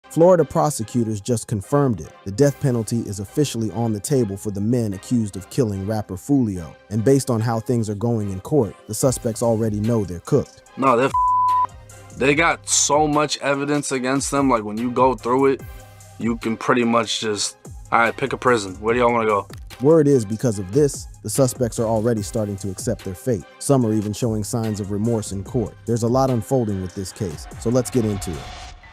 Florida prosecutors just confirmed it. The death penalty is officially on the table for the men accused of killing rapper Foolio. And based on how things are going in court, the suspects already know they're cooked. No, they got so much evidence against them. Like, when you go through it, you can pretty much just, all right, pick a prison. Where do y'all want to go? Word is, because of this, the suspects are already starting to accept their fate. Some are even showing signs of remorse in court. There's a lot unfolding with this case, so let's get into it.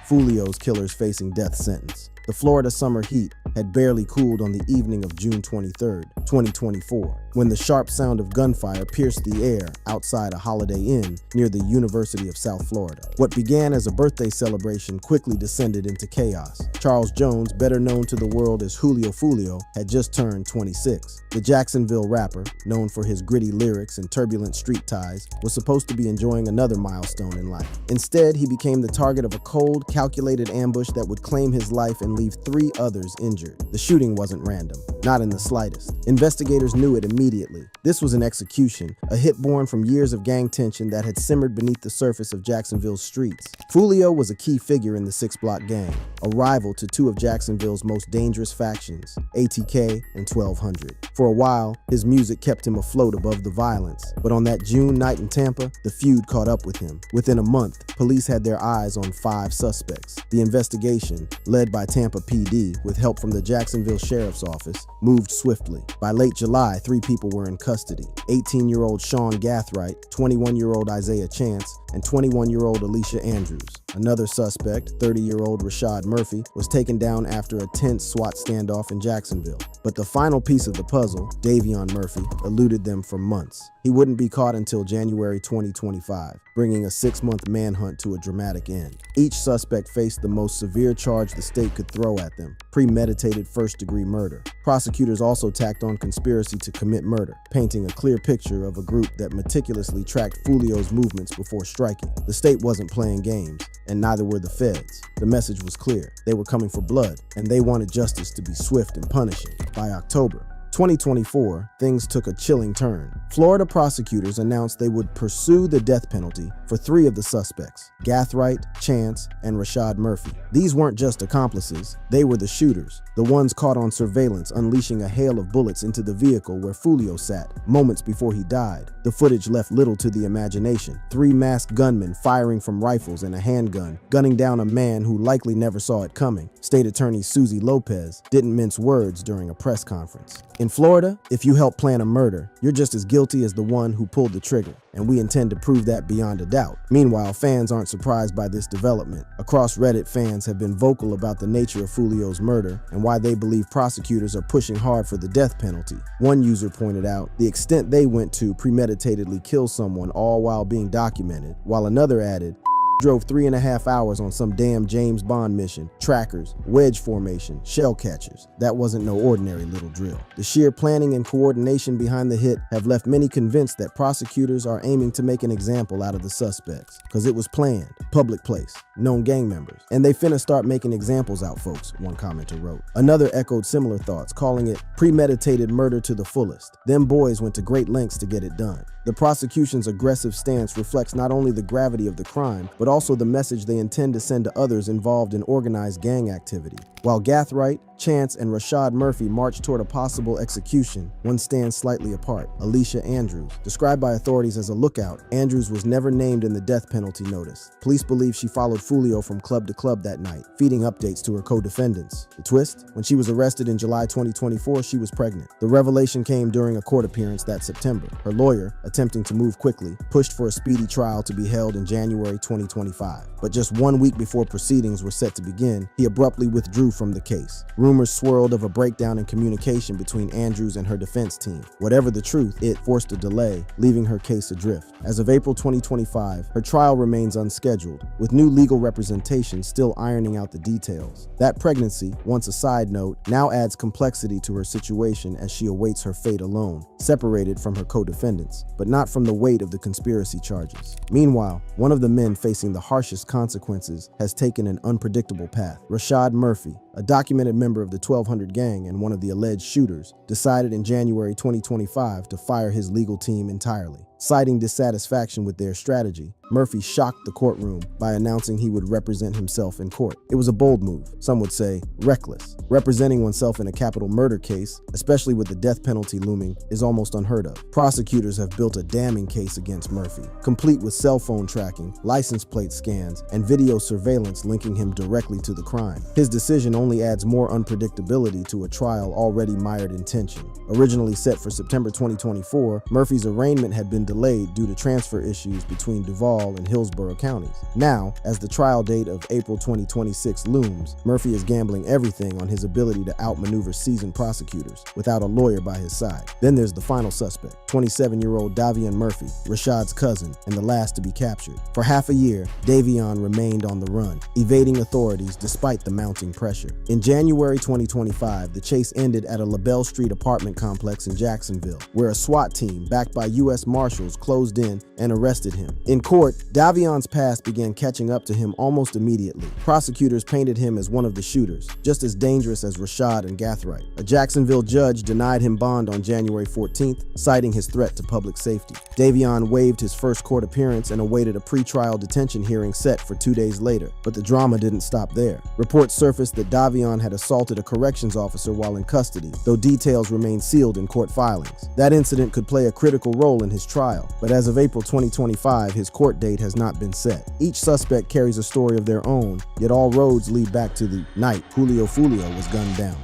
Foolio's killers facing death sentence. The Florida summer heat had barely cooled on the evening of June 23, 2024, when the sharp sound of gunfire pierced the air outside a Holiday Inn near the University of South Florida. What began as a birthday celebration quickly descended into chaos. Charles Jones, better known to the world as Foolio, had just turned 26. The Jacksonville rapper, known for his gritty lyrics and turbulent street ties, was supposed to be enjoying another milestone in life. Instead, he became the target of a cold, calculated ambush that would claim his life and leave 3 others injured. The shooting wasn't random, not in the slightest. Investigators knew it immediately. This was an execution, a hit born from years of gang tension that had simmered beneath the surface of Jacksonville's streets. Foolio was a key figure in the 6-block gang, a rival to 2 of Jacksonville's most dangerous factions, ATK and 1200. For a while, his music kept him afloat above the violence, but on that June night in Tampa, the feud caught up with him. Within a month, police had their eyes on 5 suspects. The investigation, led by Tampa PD with help from the Jacksonville Sheriff's Office, moved swiftly. By late July, 3 people were in custody: 18-year-old Sean Gathright, 21-year-old Isaiah Chance, and 21-year-old Alicia Andrews. Another suspect, 30-year-old Rashad Murphy, was taken down after a tense SWAT standoff in Jacksonville. But the final piece of the puzzle, Davion Murphy, eluded them for months. He wouldn't be caught until January 2025, bringing a 6-month manhunt to a dramatic end. Each suspect faced the most severe charge the state could throw at them: premeditated first-degree murder. Prosecutors also tacked on conspiracy to commit murder, painting a clear picture of a group that meticulously tracked Foolio's movements before striking. The state wasn't playing games, and neither were the feds. The message was clear. They were coming for blood, and they wanted justice to be swift and punishing. By October 2024, things took a chilling turn. Florida prosecutors announced they would pursue the death penalty for 3 of the suspects: Gathright, Chance, and Rashad Murphy. These weren't just accomplices, they were the shooters, the ones caught on surveillance unleashing a hail of bullets into the vehicle where Foolio sat moments before he died. The footage left little to the imagination: 3 masked gunmen firing from rifles and a handgun, gunning down a man who likely never saw it coming. State Attorney Susie Lopez didn't mince words during a press conference. In Florida, if you help plan a murder, you're just as guilty as the one who pulled the trigger, and we intend to prove that beyond a doubt. Meanwhile, fans aren't surprised by this development. Across Reddit, fans have been vocal about the nature of Foolio's murder and why they believe prosecutors are pushing hard for the death penalty. One user pointed out the extent they went to premeditatedly kill someone, all while being documented, while another added, drove 3.5 hours on some damn James Bond mission, trackers, wedge formation, shell catchers. That wasn't no ordinary little drill. The sheer planning and coordination behind the hit have left many convinced that prosecutors are aiming to make an example out of the suspects. Cause it was planned, public place, known gang members. And they finna start making examples out, folks, one commenter wrote. Another echoed similar thoughts, calling it premeditated murder to the fullest. Them boys went to great lengths to get it done. The prosecution's aggressive stance reflects not only the gravity of the crime, but also the message they intend to send to others involved in organized gang activity. While Gathright, Chance, and Rashad Murphy marched toward a possible execution, one stands slightly apart: Alicia Andrews. Described by authorities as a lookout, Andrews was never named in the death penalty notice. Police believe she followed Foolio from club to club that night, feeding updates to her co-defendants. The twist? When she was arrested in July 2024, she was pregnant. The revelation came during a court appearance that September. Her lawyer, attempting to move quickly, pushed for a speedy trial to be held in January 2025. But just 1 week before proceedings were set to begin, he abruptly withdrew from the case. Rumors swirled of a breakdown in communication between Andrews and her defense team. Whatever the truth, it forced a delay, leaving her case adrift. As of April 2025, her trial remains unscheduled, with new legal representation still ironing out the details. That pregnancy, once a side note, now adds complexity to her situation as she awaits her fate alone, separated from her co-defendants, but not from the weight of the conspiracy charges. Meanwhile, one of the men facing the harshest consequences has taken an unpredictable path. Rashad Murphy, a documented member of the 1200 gang and one of the alleged shooters, decided in January 2025 to fire his legal team entirely. Citing dissatisfaction with their strategy, Murphy shocked the courtroom by announcing he would represent himself in court. It was a bold move, some would say reckless. Representing oneself in a capital murder case, especially with the death penalty looming, is almost unheard of. Prosecutors have built a damning case against Murphy, complete with cell phone tracking, license plate scans, and video surveillance linking him directly to the crime. His decision only adds more unpredictability to a trial already mired in tension. Originally set for September 2024, Murphy's arraignment had been delayed due to transfer issues between Duval and Hillsborough counties. Now, as the trial date of April 2026 looms, Murphy is gambling everything on his ability to outmaneuver seasoned prosecutors without a lawyer by his side. Then there's the final suspect, 27-year-old Davion Murphy, Rashad's cousin, and the last to be captured. For half a year, Davion remained on the run, evading authorities despite the mounting pressure. In January 2025, the chase ended at a LaBelle Street apartment complex in Jacksonville, where a SWAT team backed by U.S. Marshals closed in and arrested him. In court, Davion's past began catching up to him almost immediately. Prosecutors painted him as one of the shooters, just as dangerous as Rashad and Gathright. A Jacksonville judge denied him bond on January 14th, citing his threat to public safety. Davion waived his first court appearance and awaited a pretrial detention hearing set for 2 days later. But the drama didn't stop there. Reports surfaced that Davion had assaulted a corrections officer while in custody, though details remain sealed in court filings. That incident could play a critical role in his trial, but as of April 2025, his court date has not been set. Each suspect carries a story of their own, yet all roads lead back to the night Foolio was gunned down.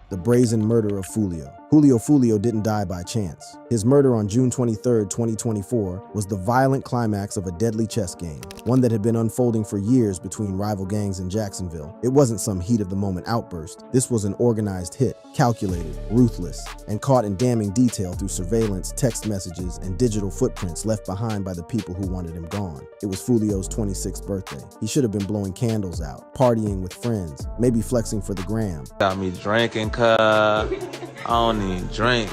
The brazen murder of Foolio. Foolio didn't die by chance. His murder on June 23, 2024 was the violent climax of a deadly chess game, one that had been unfolding for years between rival gangs in Jacksonville. It wasn't some heat-of-the-moment outburst. This was an organized hit, calculated, ruthless, and caught in damning detail through surveillance, text messages, and digital footprints left behind by the people who wanted him gone. It was Foolio's 26th birthday. He should have been blowing candles out, partying with friends, maybe flexing for the gram. Got me drinking, I don't even drink,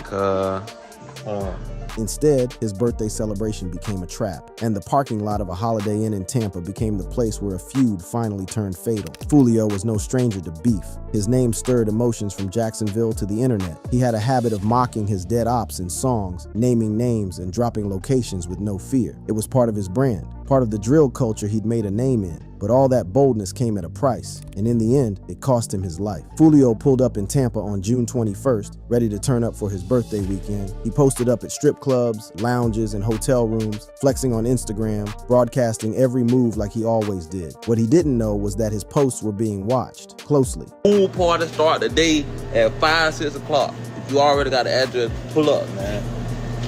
Instead, his birthday celebration became a trap, and the parking lot of a Holiday Inn in Tampa became the place where a feud finally turned fatal. Foolio was no stranger to beef. His name stirred emotions from Jacksonville to the internet. He had a habit of mocking his dead ops in songs, naming names, and dropping locations with no fear. It was part of his brand, part of the drill culture he'd made a name in. But all that boldness came at a price, and in the end, it cost him his life. Foolio pulled up in Tampa on June 21st, ready to turn up for his birthday weekend. He posted up at strip clubs, lounges, and hotel rooms, flexing on Instagram, broadcasting every move like he always did. What he didn't know was that his posts were being watched closely. Pool party start the day at 5, 6 o'clock. If you already got the address, pull up, man.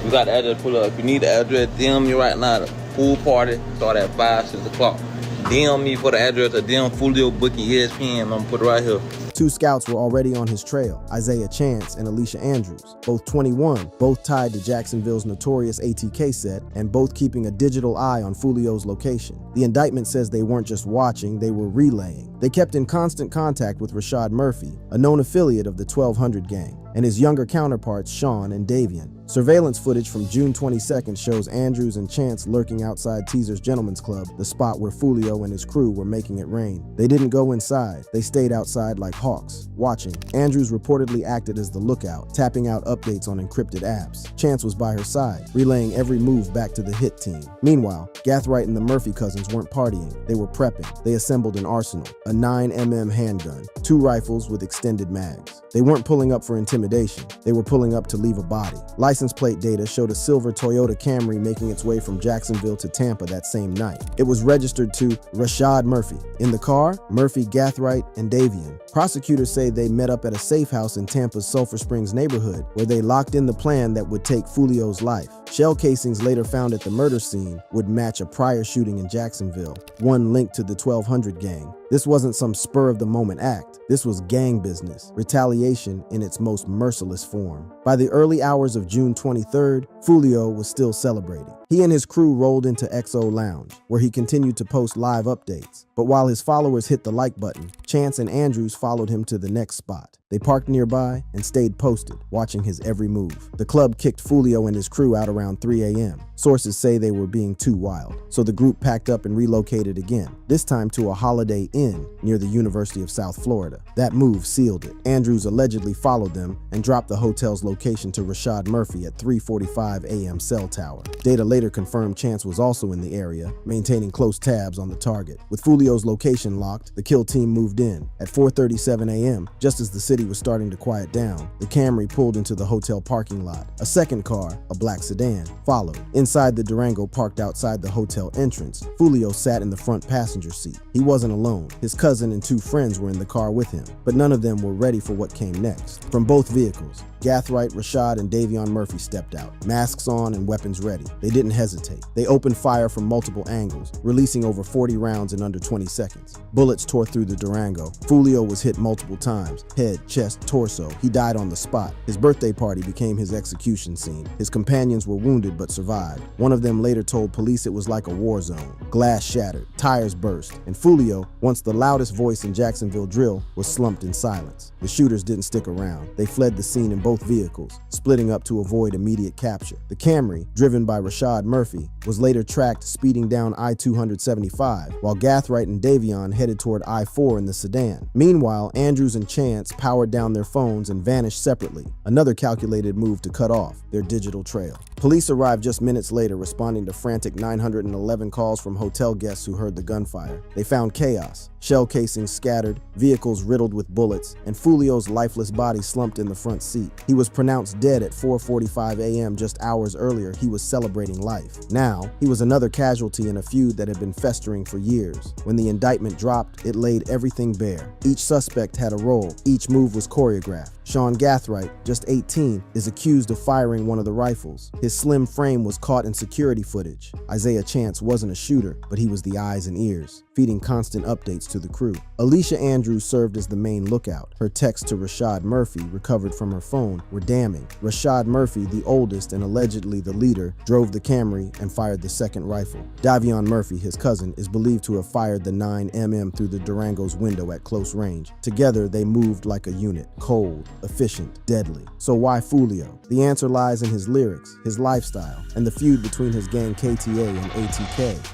You got the address, pull up. If you need the address, DM me right now. The pool party start at 5, 6 o'clock. DM me for the address of DM Foolio booking ESPN. I'm gonna put it right here. 2 scouts were already on his trail, Isaiah Chance and Alicia Andrews, both 21, both tied to Jacksonville's notorious ATK set, and both keeping a digital eye on Foolio's location. The indictment says they weren't just watching, they were relaying. They kept in constant contact with Rashad Murphy, a known affiliate of the 1200 gang, and his younger counterparts Sean and Davion. Surveillance footage from June 22nd shows Andrews and Chance lurking outside Teaser's Gentlemen's Club, the spot where Foolio and his crew were making it rain. They didn't go inside, they stayed outside like hawks, watching. Andrews reportedly acted as the lookout, tapping out updates on encrypted apps. Chance was by her side, relaying every move back to the hit team. Meanwhile, Gathright and the Murphy cousins weren't partying, they were prepping. They assembled an arsenal, a 9mm handgun, 2 rifles with extended mags. They weren't pulling up for intimidation, they were pulling up to leave a body. License plate data showed a silver Toyota Camry making its way from Jacksonville to Tampa that same night. It was registered to Rashad Murphy. In the car, Murphy, Gathright, and Davion. Prosecutors say they met up at a safe house in Tampa's Sulphur Springs neighborhood, where they locked in the plan that would take Foolio's life. Shell casings later found at the murder scene would match a prior shooting in Jacksonville, one linked to the 1200 gang. This wasn't some spur-of-the-moment act. This was gang business, retaliation in its most merciless form. By the early hours of June 23rd, Foolio was still celebrating. He and his crew rolled into XO Lounge, where he continued to post live updates. But while his followers hit the like button, Chance and Andrews followed him to the next spot. They parked nearby and stayed posted, watching his every move. The club kicked Foolio and his crew out around 3 a.m. Sources say they were being too wild, so the group packed up and relocated again, this time to a Holiday Inn near the University of South Florida. That move sealed it. Andrews allegedly followed them and dropped the hotel's location to Rashad Murphy at 3:45 a.m. cell tower. Data later confirmed Chance was also in the area, maintaining close tabs on the target. With Foolio's location locked, the kill team moved in. At 4:37 a.m., just as the city was starting to quiet down, the Camry pulled into the hotel parking lot. A second car, a black sedan, followed. Inside the Durango parked outside the hotel entrance, Foolio sat in the front passenger seat. He wasn't alone. His cousin and 2 friends were in the car with him, but none of them were ready for what came next. From both vehicles, Gathright, Rashad, and Davion Murphy stepped out, masks on and weapons ready. They didn't hesitate. They opened fire from multiple angles, releasing over 40 rounds in under 20 seconds. Bullets tore through the Durango. Foolio was hit multiple times, head, chest, torso. He died on the spot. His birthday party became his execution scene. His companions were wounded but survived. One of them later told police it was like a war zone. Glass shattered, tires burst, and Foolio, once the loudest voice in Jacksonville drill, was slumped in silence. The shooters didn't stick around. They fled the scene in both vehicles, splitting up to avoid immediate capture. The Camry, driven by Rashad Murphy, was later tracked speeding down I-275, while Gathright and Davion headed toward I-4 in the sedan. Meanwhile, Andrews and Chance powered down their phones and vanished separately, another calculated move to cut off their digital trail. Police arrived just minutes later, responding to frantic 911 calls from hotel guests who heard the gunfire. They found chaos, shell casings scattered, vehicles riddled with bullets, and Foolio's lifeless body slumped in the front seat. He was pronounced dead at 4:45 a.m. just hours earlier. He was celebrating life. Now, he was another casualty in a feud that had been festering for years. When the indictment dropped, it laid everything bare. Each suspect had a role. Each move was choreographed. Sean Gathright, just 18, is accused of firing one of the rifles. His slim frame was caught in security footage. Isaiah Chance wasn't a shooter, but he was the eyes and ears, feeding constant updates to the crew. Alicia Andrews served as the main lookout. Her texts to Rashad Murphy, recovered from her phone, were damning. Rashad Murphy, the oldest and allegedly the leader, drove the Camry and fired the second rifle. Davion Murphy, his cousin, is believed to have fired the 9mm through the Durango's window at close range. Together, they moved like a unit, cold, efficient, deadly. So why Foolio? The answer lies in his lyrics, his lifestyle, and the feud between his gang KTA and ATK.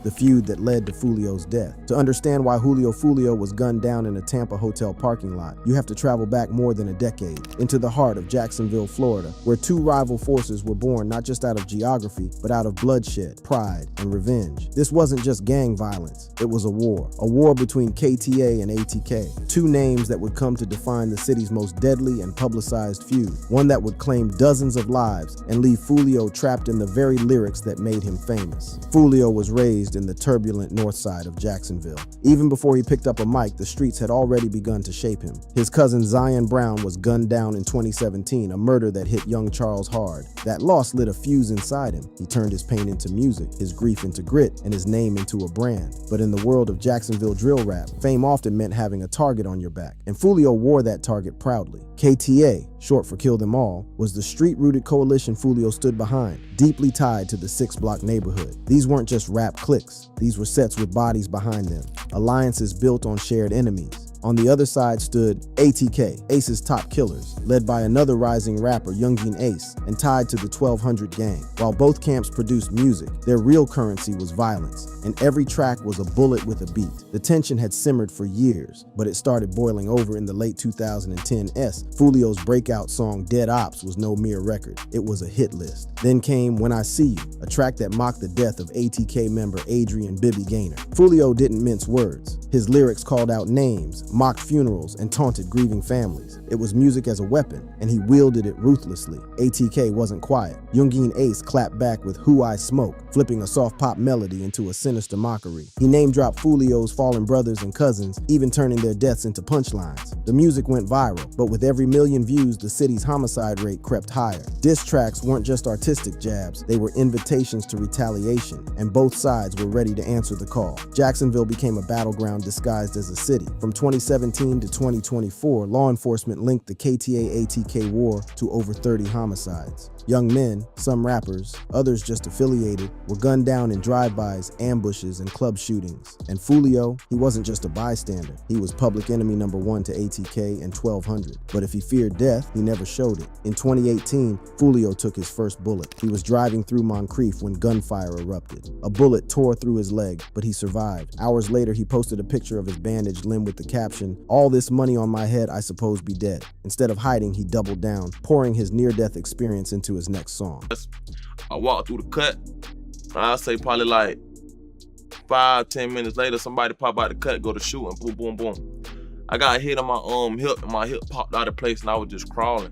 The feud that led to Foolio's death. To understand why Julio Foolio was gunned down in a Tampa hotel parking lot, you have to travel back more than a decade, into the heart of Jacksonville, Florida, where 2 rival forces were born not just out of geography, but out of bloodshed, pride, and revenge. This wasn't just gang violence, it was a war between KTA and ATK, 2 names that would come to define the city's most deadly and publicized feud, one that would claim dozens of lives and leave Foolio trapped in the very lyrics that made him famous. Foolio was raised in the turbulent north side of Jacksonville. Even before he picked up a mic, the streets had already begun to shape him. His cousin Zion Brown was gunned down in 2017, a murder that hit young Charles hard. That loss lit a fuse inside him. He turned his pain into music, his grief into grit, and his name into a brand. But in the world of Jacksonville drill rap, fame often meant having a target on your back, and Foolio wore that target proudly. KTA, short for Kill Them All, was the street-rooted coalition Foolio stood behind, deeply tied to the 6-block neighborhood. These weren't just rap cliques. These were sets with bodies behind them, alliances built on shared enemies. On the other side stood ATK, Ace's top killers, led by another rising rapper, Youngin Ace, and tied to the 1200 gang. While both camps produced music, their real currency was violence, and every track was a bullet with a beat. The tension had simmered for years, but it started boiling over in the late 2010s. Foolio's breakout song Dead Ops was no mere record, it was a hit list. Then came When I See You, a track that mocked the death of ATK member Adrian Bibby Gaynor. Foolio didn't mince words. His lyrics called out names, mocked funerals, and taunted grieving families. It was music as a weapon, and he wielded it ruthlessly. ATK wasn't quiet. Youngin Ace clapped back with Who I Smoke, flipping a soft pop melody into a sinister mockery. He name-dropped Foolio's fallen brothers and cousins, even turning their deaths into punchlines. The music went viral, but with every million views, the city's homicide rate crept higher. Diss tracks weren't just artistic jabs, they were invitations to retaliation, and both sides were ready to answer the call. Jacksonville became a battleground disguised as a city. From 2017 to 2024, law enforcement linked the KTA-ATK war to over 30 homicides. Young men, some rappers, others just affiliated, were gunned down in drive-bys, ambushes, and club shootings. And Foolio, he wasn't just a bystander, he was public enemy number 1 to ATK. ATK and 1200. But if he feared death, he never showed it. In 2018, Foolio took his first bullet. He was driving through Moncrief when gunfire erupted. A bullet tore through his leg, but he survived. Hours later, he posted a picture of his bandaged limb with the caption, "All this money on my head, I suppose be dead." Instead of hiding, he doubled down, pouring his near-death experience into his next song. I walked through the cut. I'll say probably like 5-10 minutes later, somebody pop out the cut, go to shooting, boom, boom, boom. I got hit on my hip, and my hip popped out of place, and I was just crawling,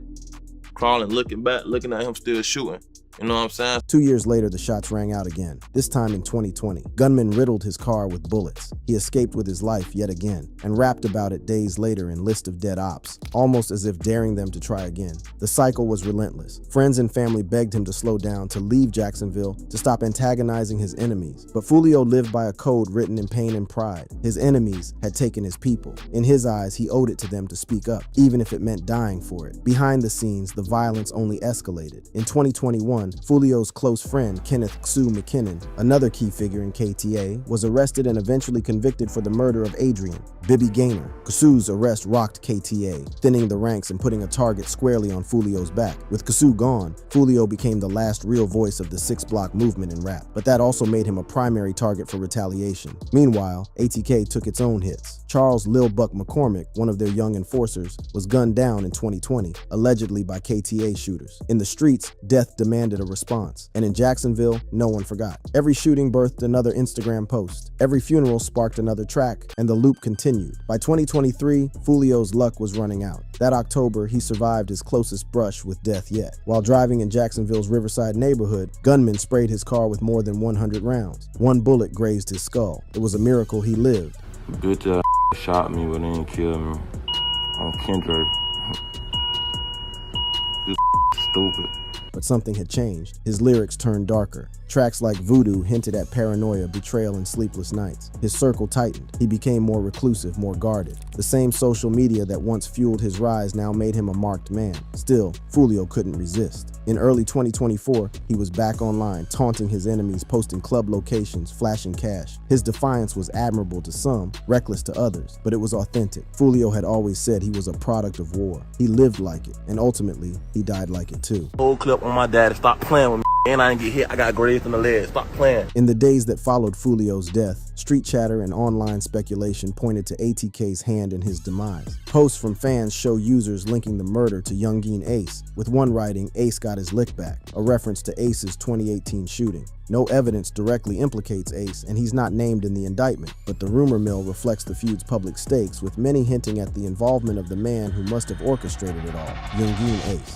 looking back, looking at him still shooting. You know what I'm saying? 2 years later, the shots rang out again, this time in 2020. Gunmen riddled his car with bullets. He escaped with his life yet again, and rapped about it days later in List of Dead Ops, almost as if daring them to try again. The cycle was relentless. Friends and family begged him to slow down, to leave Jacksonville, to stop antagonizing his enemies. But Foolio lived by a code written in pain and pride. His enemies had taken his people. In his eyes, he owed it to them to speak up, even if it meant dying for it. Behind the scenes, the violence only escalated. In 2021, Foolio's close friend, Kenneth Xu McKinnon, another key figure in KTA, was arrested and eventually convicted for the murder of Adrian, Bibby Gaynor. Xu's arrest rocked KTA, thinning the ranks and putting a target squarely on Foolio's back. With Xu gone, Foolio became the last real voice of the 6-block movement in rap, but that also made him a primary target for retaliation. Meanwhile, ATK took its own hits. Charles Lil Buck McCormick, one of their young enforcers, was gunned down in 2020, allegedly by KTA shooters. In the streets, death demanded a response, and in Jacksonville, no one forgot. Every shooting birthed another Instagram post. Every funeral sparked another track, and the loop continued. By 2023, Foolio's luck was running out. That October, he survived his closest brush with death yet. While driving in Jacksonville's Riverside neighborhood, gunmen sprayed his car with more than 100 rounds. One bullet grazed his skull. It was a miracle he lived. Bitch shot me, but they didn't kill me. On Kendrick. Stupid. But something had changed. His lyrics turned darker. Tracks like Voodoo hinted at paranoia, betrayal, and sleepless nights. His circle tightened. He became more reclusive, more guarded. The same social media that once fueled his rise now made him a marked man. Still, Foolio couldn't resist. In early 2024, he was back online, taunting his enemies, posting club locations, flashing cash. His defiance was admirable to some, reckless to others, but it was authentic. Foolio had always said he was a product of war. He lived like it, and ultimately, he died like it too. Whole clip on my daddy, stop playing with me. And I didn't get hit, I got grazed in the leg, stop playing. In the days that followed Foolio's death, street chatter and online speculation pointed to ATK's hand in his demise. Posts from fans show users linking the murder to Youngeen Ace, with one writing, "Ace got his lick back," a reference to Ace's 2018 shooting. No evidence directly implicates Ace, and he's not named in the indictment, but the rumor mill reflects the feud's public stakes, with many hinting at the involvement of the man who must have orchestrated it all, Youngeen Ace.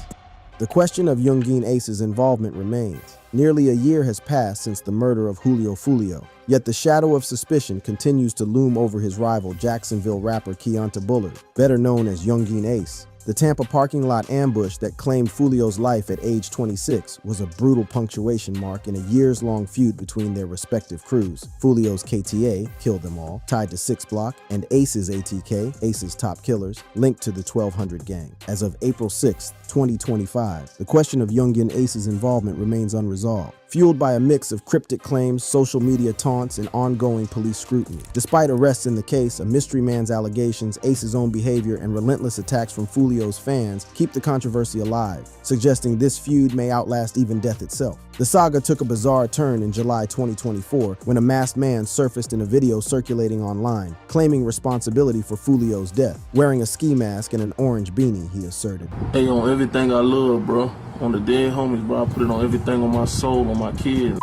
The question of Youngeen Ace's involvement remains. Nearly a year has passed since the murder of Julio Foolio, yet the shadow of suspicion continues to loom over his rival Jacksonville rapper Keonta Bullard, better known as Youngeen Ace. The Tampa parking lot ambush that claimed Foolio's life at age 26 was a brutal punctuation mark in a years-long feud between their respective crews. Foolio's KTA, Kill Them All, tied to 6-Block, and Ace's ATK, Ace's Top Killers, linked to the 1200 gang. As of April 6, 2025, the question of Youngeen Ace's involvement remains unresolved, fueled by a mix of cryptic claims, social media taunts, and ongoing police scrutiny. Despite arrests in the case, a mystery man's allegations, Ace's own behavior, and relentless attacks from Foolio's fans keep the controversy alive, suggesting this feud may outlast even death itself. The saga took a bizarre turn in July 2024 when a masked man surfaced in a video circulating online, claiming responsibility for Foolio's death. Wearing a ski mask and an orange beanie, he asserted. Hey, on everything I love, bro. On the dead homies, bro. I put it on everything, on my soul, on my kids.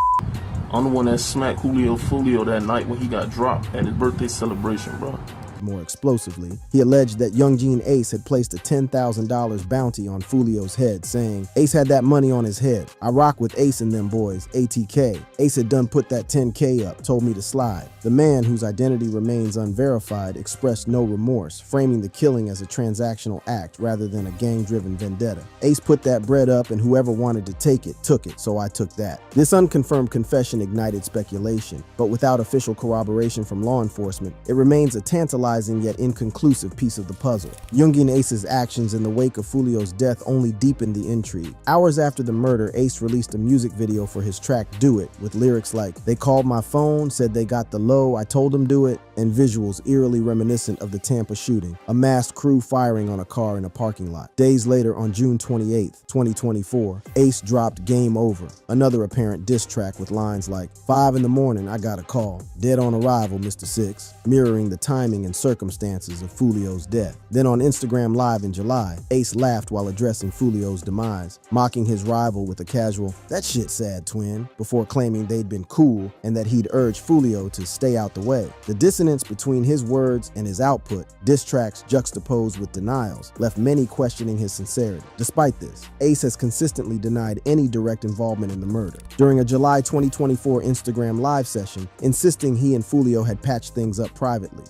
I'm the one that smacked Julio Foolio that night when he got dropped at his birthday celebration, bro. More explosively, he alleged that Youngeen Ace had placed a $10,000 bounty on Foolio's head, saying, "Ace had that money on his head. I rock with Ace and them boys, ATK. Ace had done put that 10K up, told me to slide." The man, whose identity remains unverified, expressed no remorse, framing the killing as a transactional act rather than a gang-driven vendetta. "Ace put that bread up and whoever wanted to take it, took it, so I took that." This unconfirmed confession ignited speculation, but without official corroboration from law enforcement, it remains a tantalizing tantalizing yet inconclusive piece of the puzzle. Youngin Ace's actions in the wake of Foolio's death only deepened the intrigue. Hours after the murder, Ace released a music video for his track Do It, with lyrics like, "They called my phone, said they got the low, I told them do it," and visuals eerily reminiscent of the Tampa shooting, a masked crew firing on a car in a parking lot. Days later, on June 28, 2024, Ace dropped Game Over, another apparent diss track with lines like, "5 in the morning, I got a call. Dead on arrival, Mr. Six," mirroring the timing and circumstances of Foolio's death. Then on Instagram Live in July, Ace laughed while addressing Foolio's demise, mocking his rival with a casual, "That shit sad, twin," before claiming they'd been cool and that he'd urged Foolio to stay out the way. The dissonance between his words and his output, diss tracks juxtaposed with denials, left many questioning his sincerity. Despite this, Ace has consistently denied any direct involvement in the murder. During a July 2024 Instagram Live session, insisting he and Foolio had patched things up privately.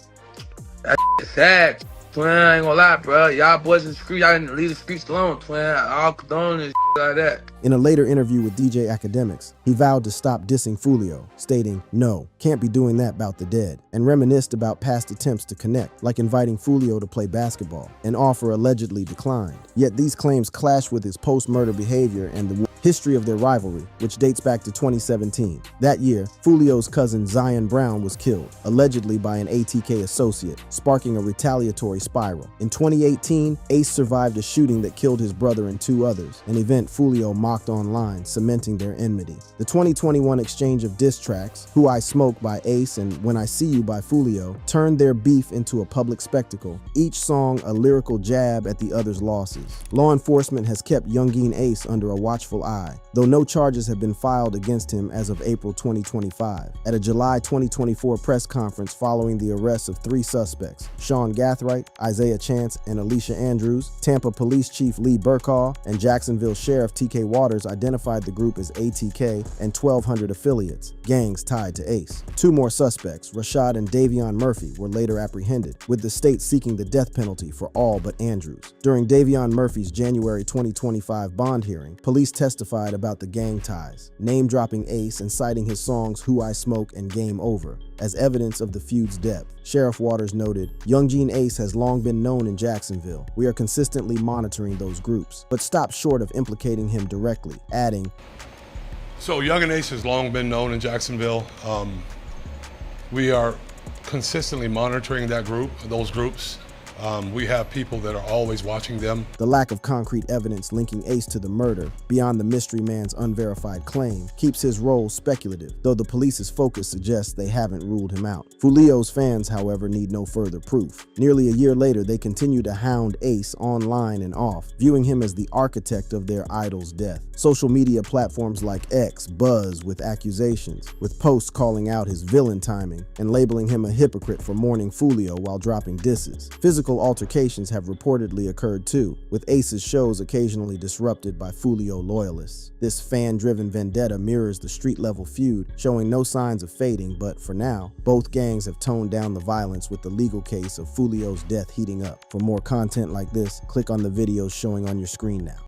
That shit sad, twin. I ain't gonna lie, bro. Y'all boys in the street, y'all didn't leave the streets alone, twin. I'll condone this shit like that. In a later interview with DJ Academics, he vowed to stop dissing Foolio, stating, "No, can't be doing that about the dead," and reminisced about past attempts to connect, like inviting Foolio to play basketball, an offer allegedly declined. Yet these claims clash with his post-murder behavior and the history of their rivalry, which dates back to 2017. That year, Foolio's cousin Zion Brown was killed, allegedly by an ATK associate, sparking a retaliatory spiral. In 2018, Ace survived a shooting that killed his brother and 2 others, an event Foolio mocked online, cementing their enmity. The 2021 exchange of diss tracks, Who I Smoke by Ace and When I See You by Foolio, turned their beef into a public spectacle, each song a lyrical jab at the other's losses. Law enforcement has kept Youngin Ace under a watchful eye, though no charges have been filed against him as of April 2025. At a July 2024 press conference following the arrest of 3 suspects, Sean Gathright, Isaiah Chance, and Alicia Andrews, Tampa Police Chief Lee Burkaw and Jacksonville Sheriff TK Waters identified the group as ATK and 1,200 affiliates, gangs tied to Ace. 2 more suspects, Rashad and Davion Murphy, were later apprehended, with the state seeking the death penalty for all but Andrews. During Davion Murphy's January 2025 bond hearing, police testified about the gang ties, name-dropping Ace and citing his songs Who I Smoke and Game Over as evidence of the feud's depth. Sheriff Waters noted, "Youngin Ace has long been known in Jacksonville. We are consistently monitoring those groups, but stopped short of implicating him directly," adding, "So Youngin Ace has long been known in Jacksonville. We are consistently monitoring those groups. We have people that are always watching them." The lack of concrete evidence linking Ace to the murder, beyond the mystery man's unverified claim, keeps his role speculative, though the police's focus suggests they haven't ruled him out. Foolio's fans, however, need no further proof. Nearly a year later, they continue to hound Ace online and off, viewing him as the architect of their idol's death. Social media platforms like X buzz with accusations, with posts calling out his villain timing and labeling him a hypocrite for mourning Foolio while dropping disses. Physical altercations have reportedly occurred too, with Ace's shows occasionally disrupted by Foolio loyalists. This fan-driven vendetta mirrors the street-level feud, showing no signs of fading, but for now, both gangs have toned down the violence with the legal case of Foolio's death heating up. For more content like this, click on the videos showing on your screen now.